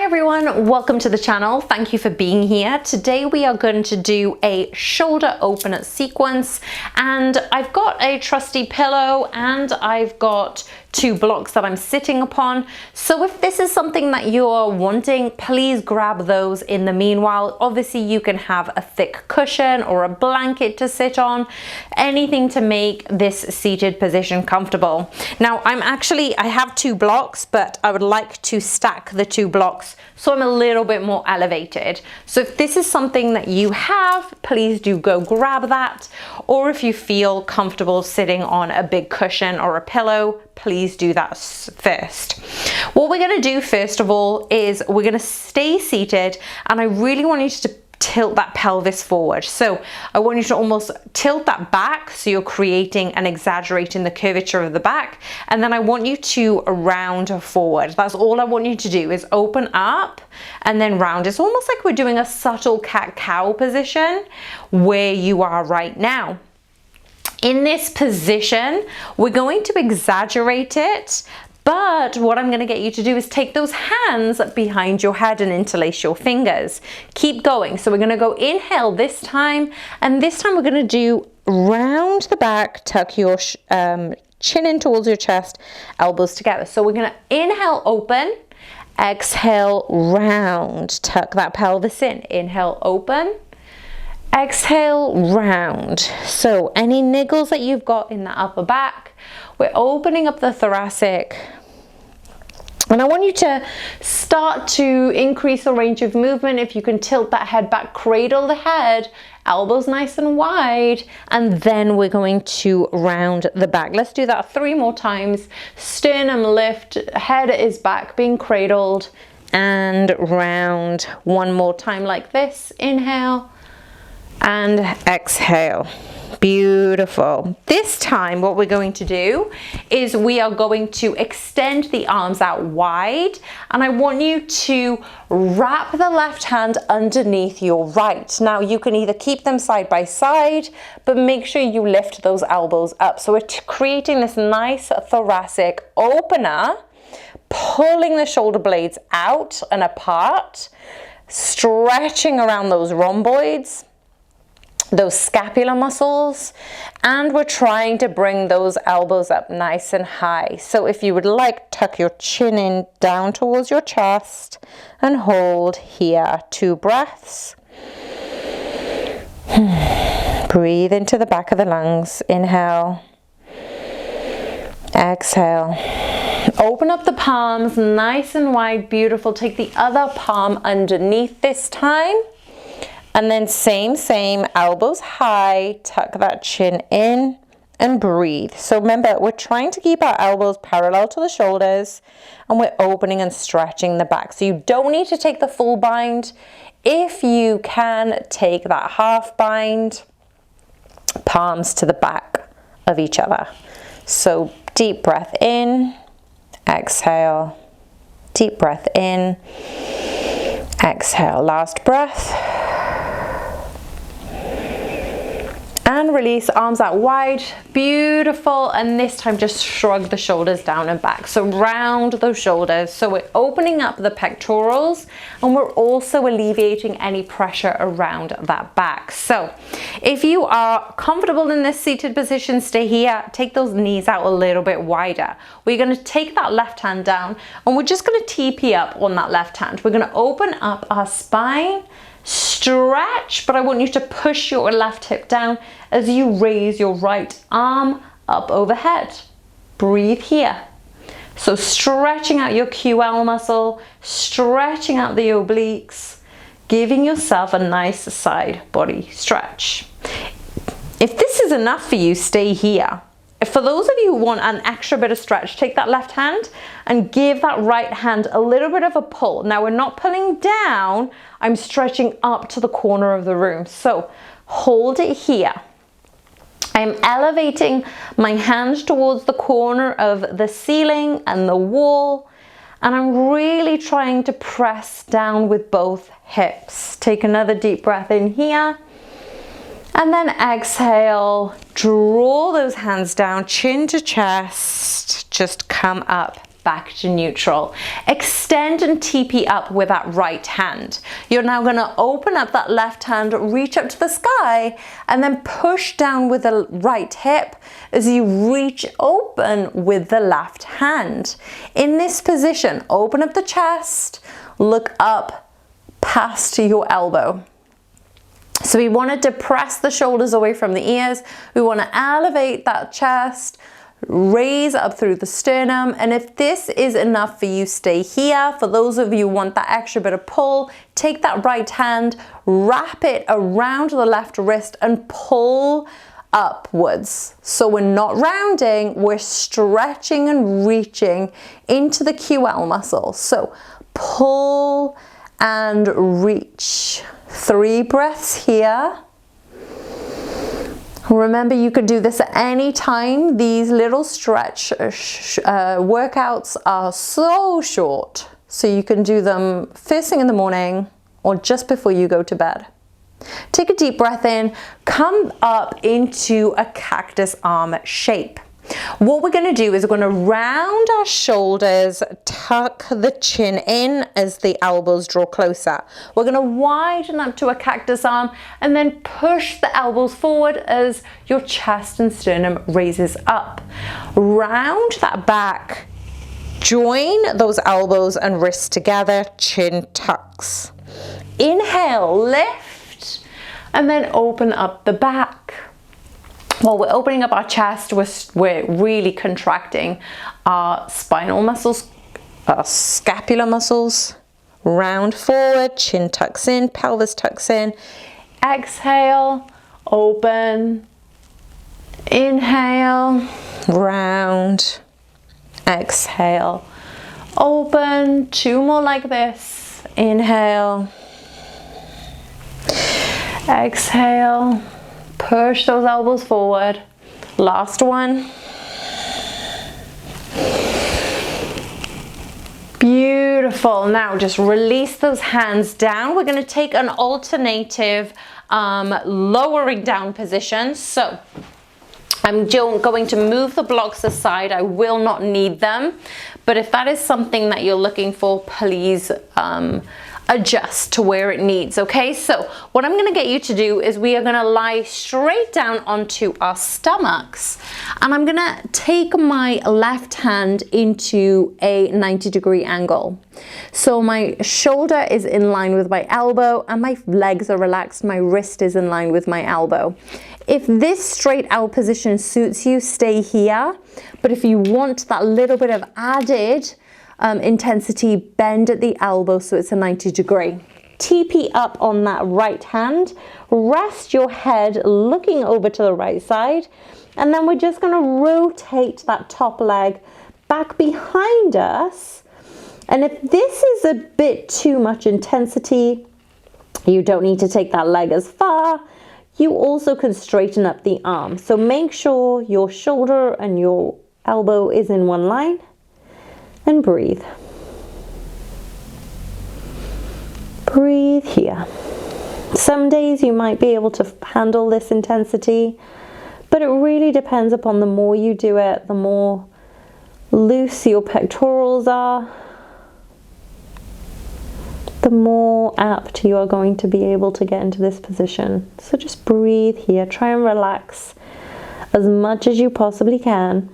everyone, welcome to the channel. Thank you for being here. Today we are going to do a shoulder opener sequence, and I've got a trusty pillow and I've got two blocks that I'm sitting upon. So if this is something that you're wanting, please grab those in the meanwhile. Obviously you can have a thick cushion or a blanket to sit on, anything to make this seated position comfortable. Now I have two blocks, but I would like to stack the two blocks so I'm a little bit more elevated. So if this is something that you have, please do go grab that. Or if you feel comfortable sitting on a big cushion or a pillow, please do that first. What we're going to do first of all is we're going to stay seated, and I really want you to tilt that pelvis forward. So I want you to almost tilt that back so you're creating and exaggerating the curvature of the back, and then I want you to round forward. That's all I want you to do, is open up and then round. It's almost like we're doing a subtle cat-cow position where you are right now. In this position, we're going to exaggerate it, but what I'm going to get you to do is take those hands behind your head and interlace your fingers. Keep going. So we're going to go inhale this time, and this time we're going to do round the back, tuck your chin in towards your chest, elbows together. So we're going to inhale, open, exhale, round, tuck that pelvis in, inhale, open, exhale, round. So any niggles that you've got in the upper back, we're opening up the thoracic. And I want you to start to increase the range of movement. If you can tilt that head back, cradle the head, elbows nice and wide, and then we're going to round the back. Let's do that 3 more times. Sternum lift, head is back, being cradled, and round 1 more time like this. Inhale and exhale. Beautiful. This time what we're going to do is we are going to extend the arms out wide, and I want you to wrap the left hand underneath your right. Now you can either keep them side by side, but make sure you lift those elbows up. So we're creating this nice thoracic opener, pulling the shoulder blades out and apart, stretching around those rhomboids, those scapular muscles, and we're trying to bring those elbows up nice and high. So if you would like, tuck your chin in down towards your chest and hold here. 2 breaths. Breathe into the back of the lungs. Inhale, exhale. Open up the palms nice and wide. Beautiful. Take the other palm underneath this time. And then same, elbows high, tuck that chin in and breathe. So remember, we're trying to keep our elbows parallel to the shoulders, and we're opening and stretching the back. So you don't need to take the full bind. If you can, take that half bind, palms to the back of each other. So deep breath in, exhale, deep breath in, exhale. Last breath. And release, arms out wide, beautiful. And this time just shrug the shoulders down and back. So round those shoulders. So we're opening up the pectorals, and we're also alleviating any pressure around that back. So if you are comfortable in this seated position, stay here. Take those knees out a little bit wider. We're going to take that left hand down, and we're just going to TP up on that left hand. We're going to open up our spine, stretch, but I want you to push your left hip down as you raise your right arm up overhead. Breathe here. So stretching out your QL muscle, stretching out the obliques, giving yourself a nice side body stretch. If this is enough for you, stay here. For those of you who want an extra bit of stretch, take that left hand and give that right hand a little bit of a pull. Now we're not pulling down, I'm stretching up to the corner of the room. So hold it here. I'm elevating my hands towards the corner of the ceiling and the wall, and I'm really trying to press down with both hips. Take another deep breath in here. And then exhale, draw those hands down, chin to chest, just come up back to neutral. Extend and TP up with that right hand. You're now going to open up that left hand, reach up to the sky, and then push down with the right hip as you reach open with the left hand. In this position, open up the chest, look up past your elbow. So we want to depress the shoulders away from the ears. We want to elevate that chest, raise up through the sternum. And if this is enough for you, stay here. For those of you who want that extra bit of pull, take that right hand, wrap it around the left wrist and pull upwards. So we're not rounding, we're stretching and reaching into the QL muscle. So pull and reach. 3 breaths here. Remember, you could do this at any time. These little stretch workouts are so short, so you can do them first thing in the morning or just before you go to bed. Take a deep breath in, come up into a cactus arm shape. What we're going to do is we're going to round our shoulders, tuck the chin in as the elbows draw closer. We're going to widen up to a cactus arm and then push the elbows forward as your chest and sternum raises up. Round that back, join those elbows and wrists together, chin tucks. Inhale, lift, and then open up the back. While we're opening up our chest, we're really contracting our spinal muscles, our scapular muscles. Round forward, chin tucks in, pelvis tucks in. Exhale, open. Inhale, round. Exhale, open. 2 more like this. Inhale. Exhale. Push those elbows forward. Last one. Beautiful. Now just release those hands down. We're going to take an alternative lowering down position. So I'm going to move the blocks aside. I will not need them. But if that is something that you're looking for, please adjust to where it needs. Okay, so what I'm going to get you to do is we are going to lie straight down onto our stomachs, and I'm going to take my left hand into a 90-degree angle. So my shoulder is in line with my elbow and my legs are relaxed. My wrist is in line with my elbow. If this straight out position suits you, stay here. But if you want that little bit of added intensity, bend at the elbow so it's a 90-degree. TP up on that right hand, rest your head looking over to the right side, and then we're just going to rotate that top leg back behind us. And if this is a bit too much intensity, you don't need to take that leg as far. You also can straighten up the arm. So make sure your shoulder and your elbow is in one line. And breathe. Breathe here. Some days you might be able to handle this intensity, but it really depends upon the more you do it, the more loose your pectorals are, the more apt you are going to be able to get into this position. So just breathe here. Try and relax as much as you possibly can.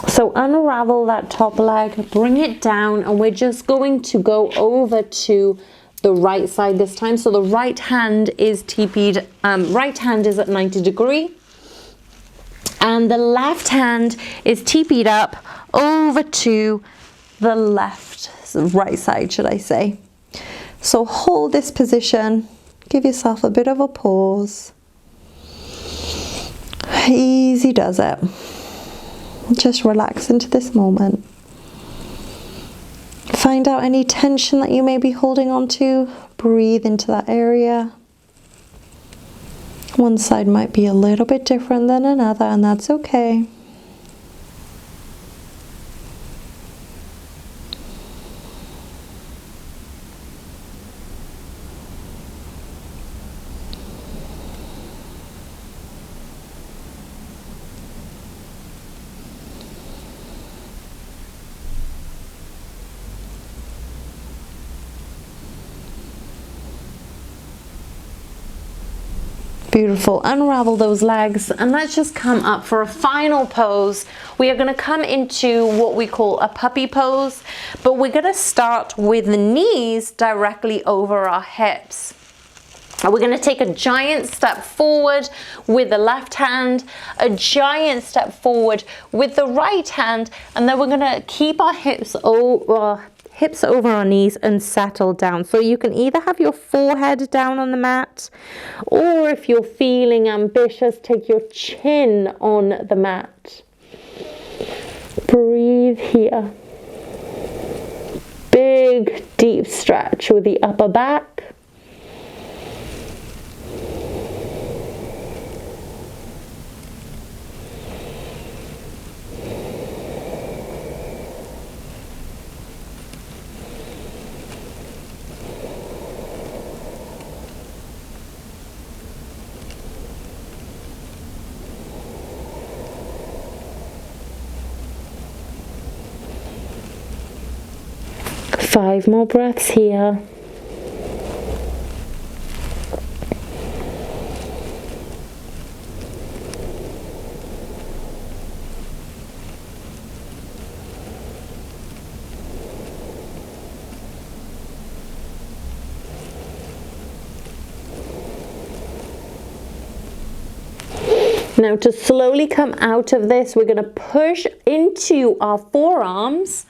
So unravel that top leg, bring it down, and we're just going to go over to the right side this time. So the right hand is TP'd, right hand is at 90-degree, and the left hand is TP'd up over to the right side, should I say. So hold this position, give yourself a bit of a pause. Easy does it. Just relax into this moment. Find out any tension that you may be holding on to. breathe into that area. One side might be a little bit different than another, and that's okay. Beautiful. Unravel those legs and let's just come up for a final pose. We are going to come into what we call a puppy pose, but we're going to start with the knees directly over our hips. We're going to take a giant step forward with the left hand, a giant step forward with the right hand, and then we're going to keep our hips over our knees and settle down. So you can either have your forehead down on the mat, or if you're feeling ambitious, take your chin on the mat. Breathe here. Big, deep stretch with the upper back. Five more breaths here. Now to slowly come out of this, we're going to push into our forearms.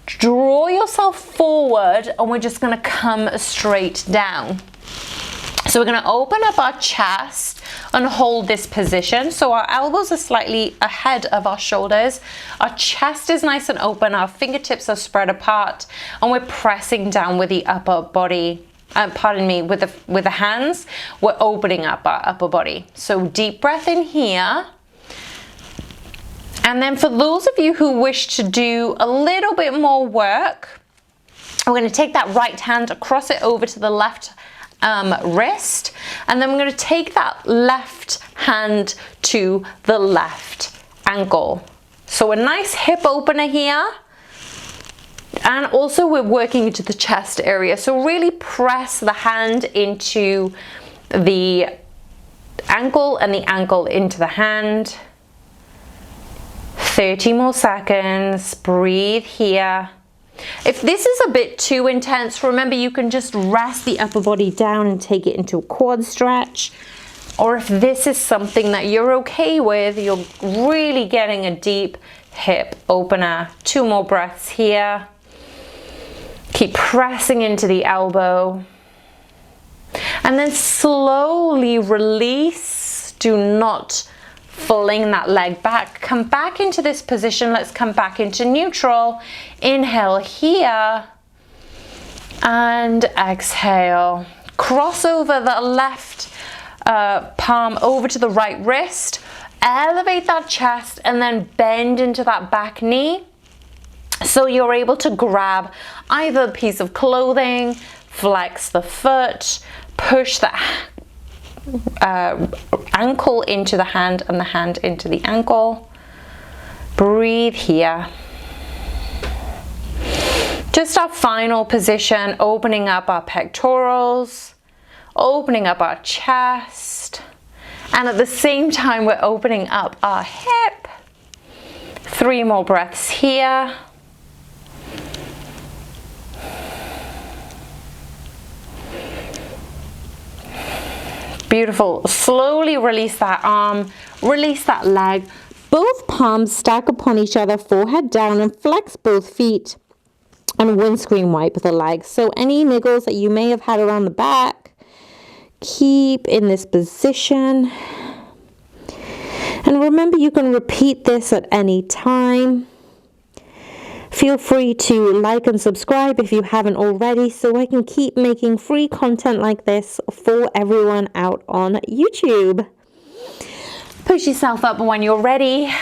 Draw yourself forward and we're just going to come straight down. So we're going to open up our chest and hold this position. So our elbows are slightly ahead of our shoulders. Our chest is nice and open. Our fingertips are spread apart and we're pressing down with the upper body. With the hands, we're opening up our upper body. So deep breath in here. And then for those of you who wish to do a little bit more work, we're going to take that right hand, cross it over to the left wrist, and then we're going to take that left hand to the left ankle. So a nice hip opener here. And also we're working into the chest area. So really press the hand into the ankle and the ankle into the hand. 30 more seconds. Breathe here. If this is a bit too intense, remember you can just rest the upper body down and take it into a quad stretch. Or if this is something that you're okay with, you're really getting a deep hip opener. 2 more breaths here. Keep pressing into the elbow. And then slowly release. Do not fling that leg back. Come back into this position. Let's come back into neutral. Inhale here. And exhale. Cross over the left palm over to the right wrist. Elevate that chest and then bend into that back knee. So you're able to grab either a piece of clothing, flex the foot, push the ankle into the hand and the hand into the ankle. Breathe here. Just our final position, opening up our pectorals, opening up our chest, and at the same time we're opening up our hip. 3 more breaths here. Beautiful. Slowly release that arm, release that leg. Both palms stack upon each other, forehead down, and flex both feet and windscreen wipe the legs. So any niggles that you may have had around the back, keep in this position. And remember, you can repeat this at any time. Feel free to like and subscribe if you haven't already, so I can keep making free content like this for everyone out on YouTube. Push yourself up when you're ready.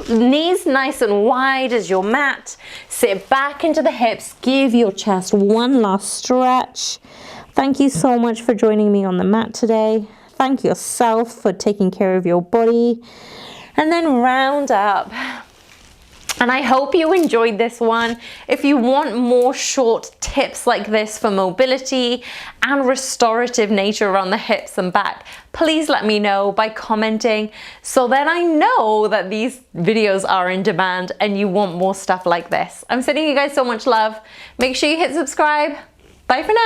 Knees nice and wide as your mat. Sit back into the hips. Give your chest one last stretch. Thank you so much for joining me on the mat today. Thank yourself for taking care of your body. And then round up. And I hope you enjoyed this one. If you want more short tips like this for mobility and restorative nature around the hips and back, please let me know by commenting, so then I know that these videos are in demand and you want more stuff like this. I'm sending you guys so much love. Make sure you hit subscribe. Bye for now.